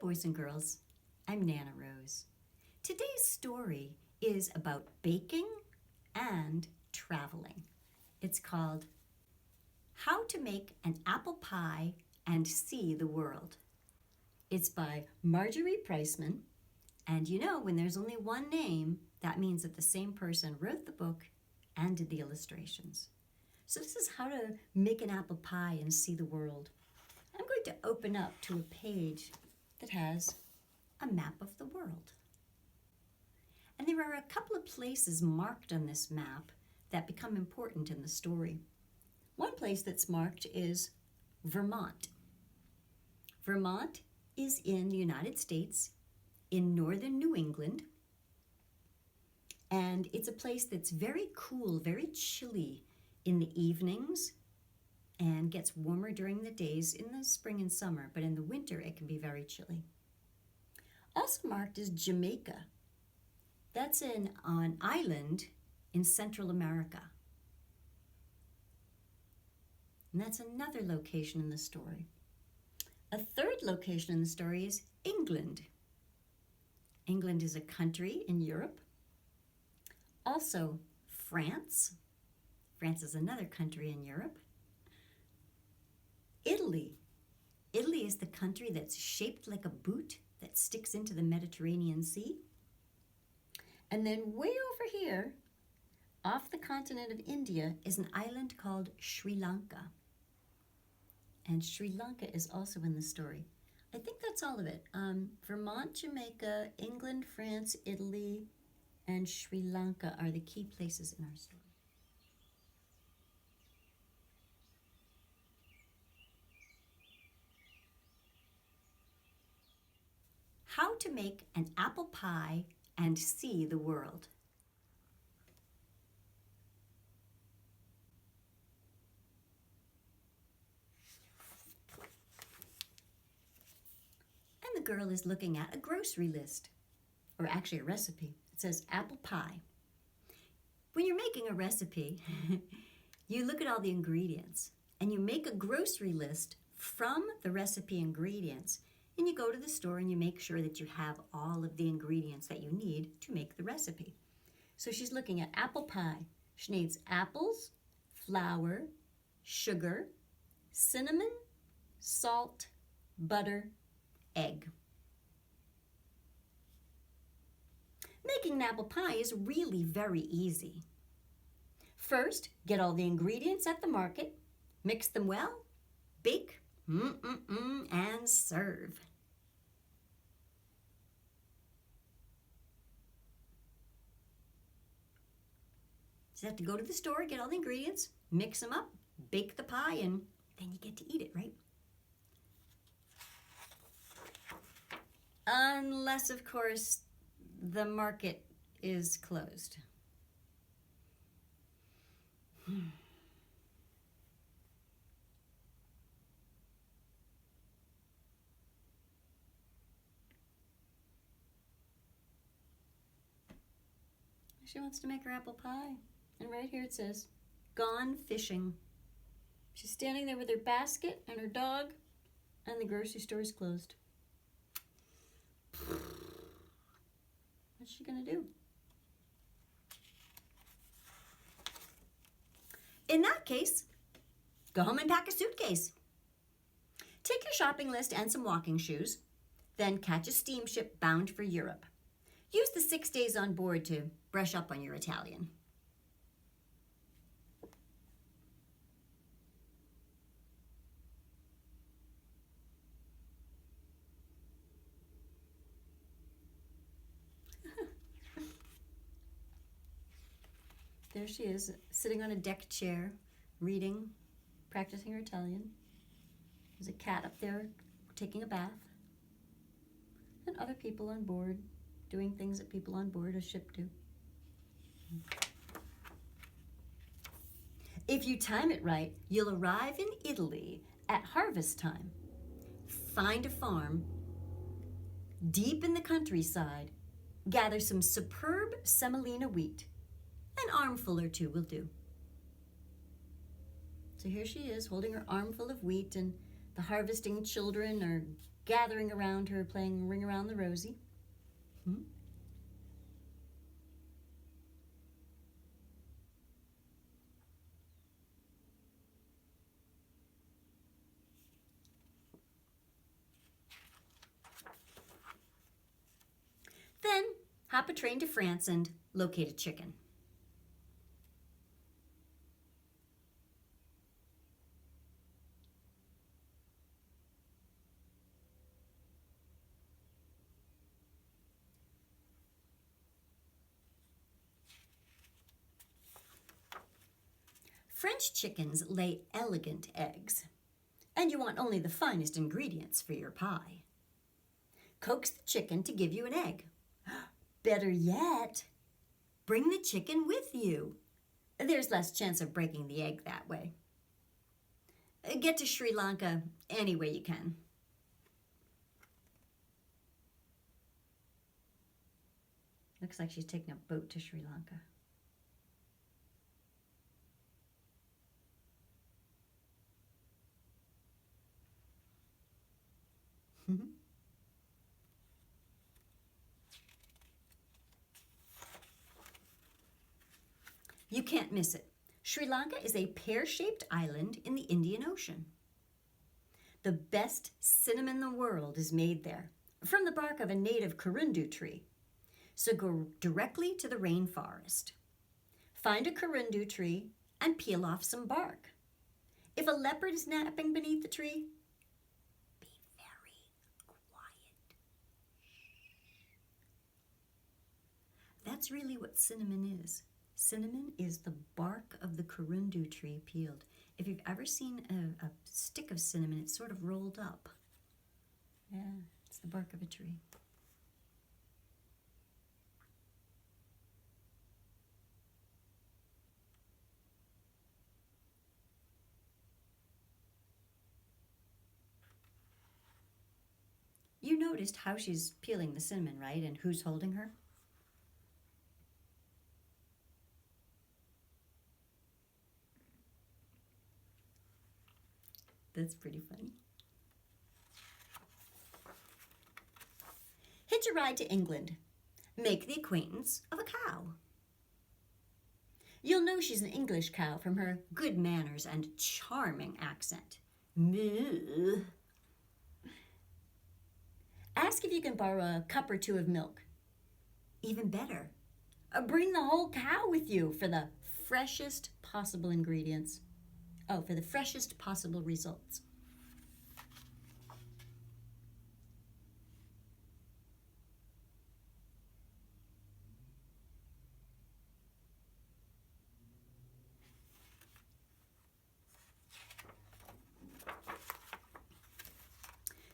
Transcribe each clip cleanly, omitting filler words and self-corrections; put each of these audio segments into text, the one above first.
boys and girls. I'm Nana Rose. Today's story is about baking and traveling. It's called How to Make an Apple Pie and See the World. It's by Marjorie Priceman, and you know when there's only one name, that means that the same person wrote the book and did the illustrations. So this is how to make an apple pie and see the world. I'm going to open up to a page that has a map of the world. And there are a couple of places marked on this map that become important in the story. One place that's marked is Vermont. Vermont is in the United States, in northern New England, and it's a place that's very cool, very chilly in the evenings, and gets warmer during the days in the spring and summer, but in the winter it can be very chilly. Also marked is Jamaica. That's an island in Central America. And that's another location in the story. A third location in the story is England. England is a country in Europe. Also France. France is another country in Europe. Italy. Italy is the country that's shaped like a boot that sticks into the Mediterranean Sea. And then way over here, off the continent of India, is an island called Sri Lanka. And Sri Lanka is also in the story. I think that's all of it. Vermont, Jamaica, England, France, Italy, and Sri Lanka are the key places in our story. How to make an apple pie and see the world. And the girl is looking at a grocery list, or actually a recipe. It says apple pie. When you're making a recipe, you look at all the ingredients and you make a grocery list from the recipe ingredients. And you go to the store and you make sure that you have all of the ingredients that you need to make the recipe. So she's looking at apple pie. She needs apples, flour, sugar, cinnamon, salt, butter, egg. Making an apple pie is really very easy. First, get all the ingredients at the market, mix them well, bake, and serve. So you have to go to the store, get all the ingredients, mix them up, bake the pie, and then you get to eat it, right? Unless, of course, the market is closed. She wants to make her apple pie. And right here it says, gone fishing. She's standing there with her basket and her dog, and the grocery store is closed. What's she gonna do? In that case, go home and pack a suitcase. Take your shopping list and some walking shoes, then catch a steamship bound for Europe. Use the 6 days on board to brush up on your Italian. There she is, sitting on a deck chair, reading, practicing her Italian. There's a cat up there taking a bath. And other people on board doing things that people on board a ship do. If you time it right, you'll arrive in Italy at harvest time. Find a farm deep in the countryside, gather some superb semolina wheat. An armful or two will do. So here she is holding her armful of wheat, and the harvesting children are gathering around her, playing Ring Around the Rosie. Hmm? Then hop a train to France and locate a chicken. French chickens lay elegant eggs, and you want only the finest ingredients for your pie. Coax the chicken to give you an egg. Better yet, bring the chicken with you. There's less chance of breaking the egg that way. Get to Sri Lanka any way you can. Looks like she's taking a boat to Sri Lanka. You can't miss it. Sri Lanka is a pear-shaped island in the Indian Ocean. The best cinnamon in the world is made there from the bark of a native corundu tree. So go directly to the rainforest. Find a corundu tree and peel off some bark. If a leopard is napping beneath the tree, be very quiet. That's really what cinnamon is. Cinnamon is the bark of the corundu tree peeled. If you've ever seen a stick of cinnamon, it's sort of rolled up. Yeah, it's the bark of a tree. You noticed how she's peeling the cinnamon, right? And who's holding her? That's pretty funny. Hitch a ride to England. Make the acquaintance of a cow. You'll know she's an English cow from her good manners and charming accent. Moo. Ask if you can borrow a cup or two of milk. Even better, bring the whole cow with you for the freshest possible ingredients. Oh, for the freshest possible results.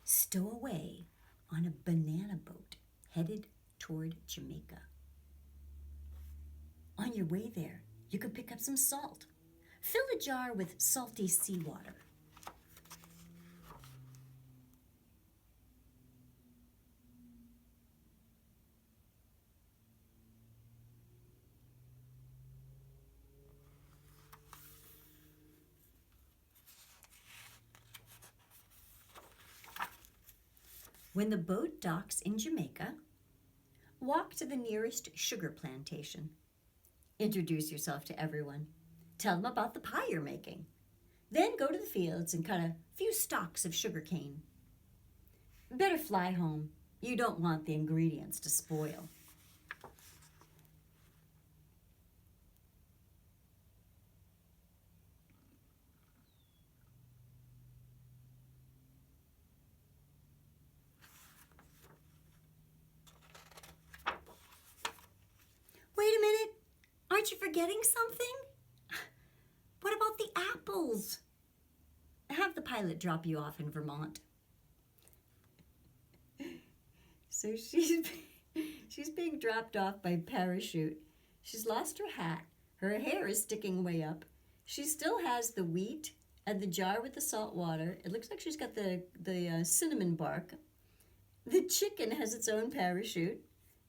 Stow away on a banana boat headed toward Jamaica. On your way there, you could pick up some salt. Fill a jar with salty seawater. When the boat docks in Jamaica, walk to the nearest sugar plantation. Introduce yourself to everyone. Tell them about the pie you're making. Then go to the fields and cut a few stalks of sugar cane. Better fly home. You don't want the ingredients to spoil. Wait a minute. Aren't you forgetting something? What about the apples? Have the pilot drop you off in Vermont. So she's being dropped off by parachute. She's lost her hat. Her hair is sticking way up. She still has the wheat and the jar with the salt water. It looks like she's got the cinnamon bark. The chicken has its own parachute.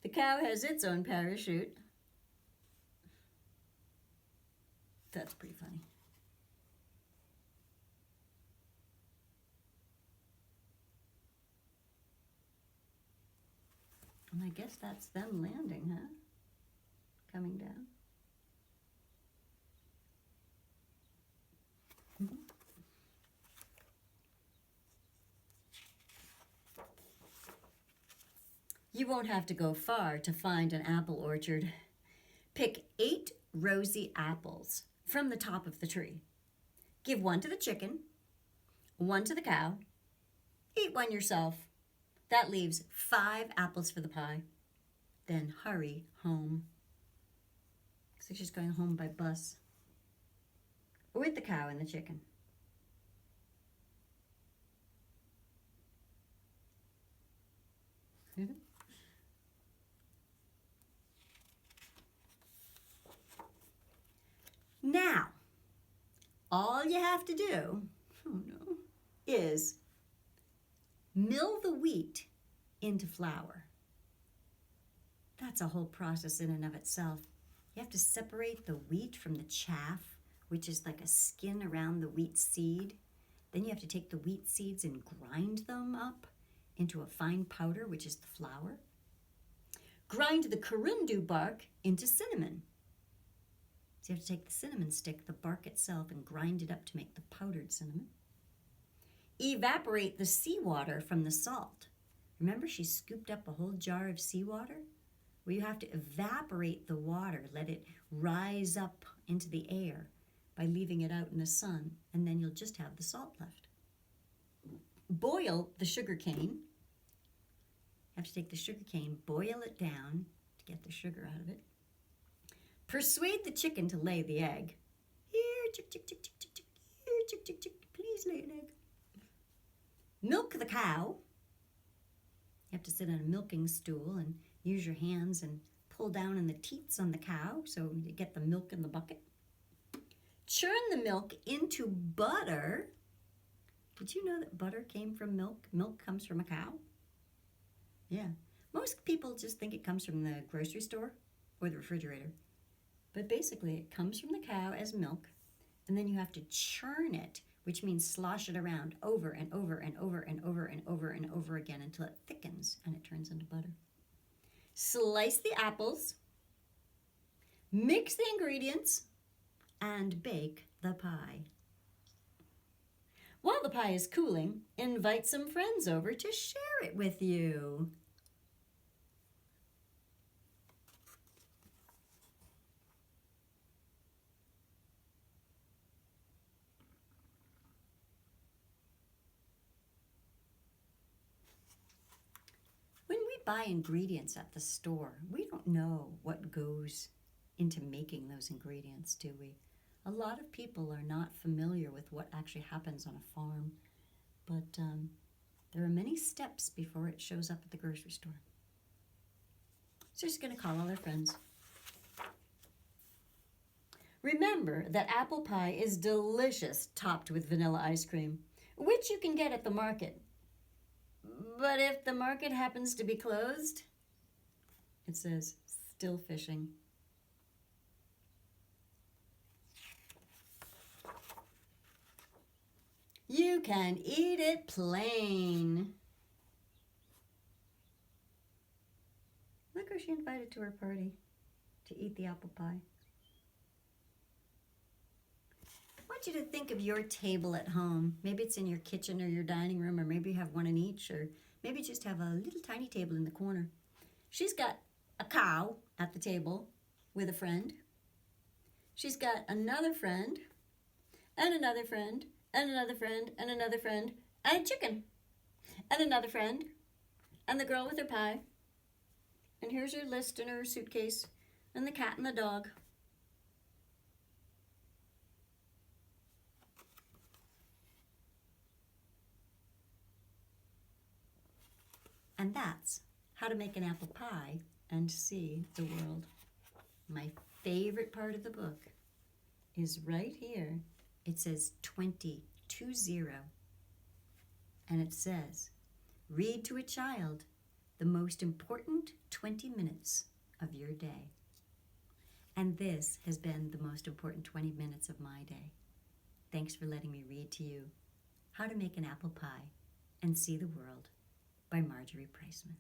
The cow has its own parachute. That's pretty funny. And I guess that's them landing, huh? Coming down. Mm-hmm. You won't have to go far to find an apple orchard. Pick 8 rosy apples from the top of the tree. Give 1 to the chicken, 1 to the cow. Eat 1 yourself. That leaves 5 apples for the pie. Then hurry home. Looks like she's going home by bus. With the cow and the chicken. Now, all you have to do, is mill the wheat into flour. That's a whole process in and of itself. You have to separate the wheat from the chaff, which is like a skin around the wheat seed. Then you have to take the wheat seeds and grind them up into a fine powder, which is the flour. Grind the corundu bark into cinnamon. So you have to take the cinnamon stick, the bark itself, and grind it up to make the powdered cinnamon. Evaporate the seawater from the salt. Remember, she scooped up a whole jar of seawater? Well, you have to evaporate the water, let it rise up into the air by leaving it out in the sun, and then you'll just have the salt left. Boil the sugar cane. You have to take the sugar cane, boil it down to get the sugar out of it. Persuade the chicken to lay the egg. Here, chick, chick, chick, chick, chick, chick. Here, chick, chick, chick, please lay an egg. Milk the cow. You have to sit on a milking stool and use your hands and pull down in the teats on the cow so you get the milk in the bucket. Churn the milk into butter. Did you know that butter came from milk? Milk comes from a cow? Yeah. Most people just think it comes from the grocery store or the refrigerator. But basically it comes from the cow as milk, and then you have to churn it, which means slosh it around over and over and over and over and over and over again until it thickens and it turns into butter. Slice the apples, mix the ingredients, and bake the pie. While the pie is cooling, invite some friends over to share it with you. When we buy ingredients at the store, we don't know what goes into making those ingredients, do we? A lot of people are not familiar with what actually happens on a farm, but there are many steps before it shows up at the grocery store. So she's going to call all her friends. Remember that apple pie is delicious topped with vanilla ice cream, which you can get at the market. But if the market happens to be closed, it says still fishing. You can eat it plain. Look who she invited to her party to eat the apple pie. I want you to think of your table at home. Maybe it's in your kitchen or your dining room, or maybe you have one in each, or maybe just have a little tiny table in the corner. She's got a cow at the table with a friend. She's got another friend, and another friend, and another friend, and another friend, and a chicken, and another friend, and the girl with her pie. And here's her list in her suitcase, and the cat and the dog. And that's how to make an apple pie and see the world. My favorite part of the book is right here. It says 20, and it says, read to a child the most important 20 minutes of your day. And this has been the most important 20 minutes of my day. Thanks for letting me read to you How to Make an Apple Pie and See the World by Marjorie Priceman.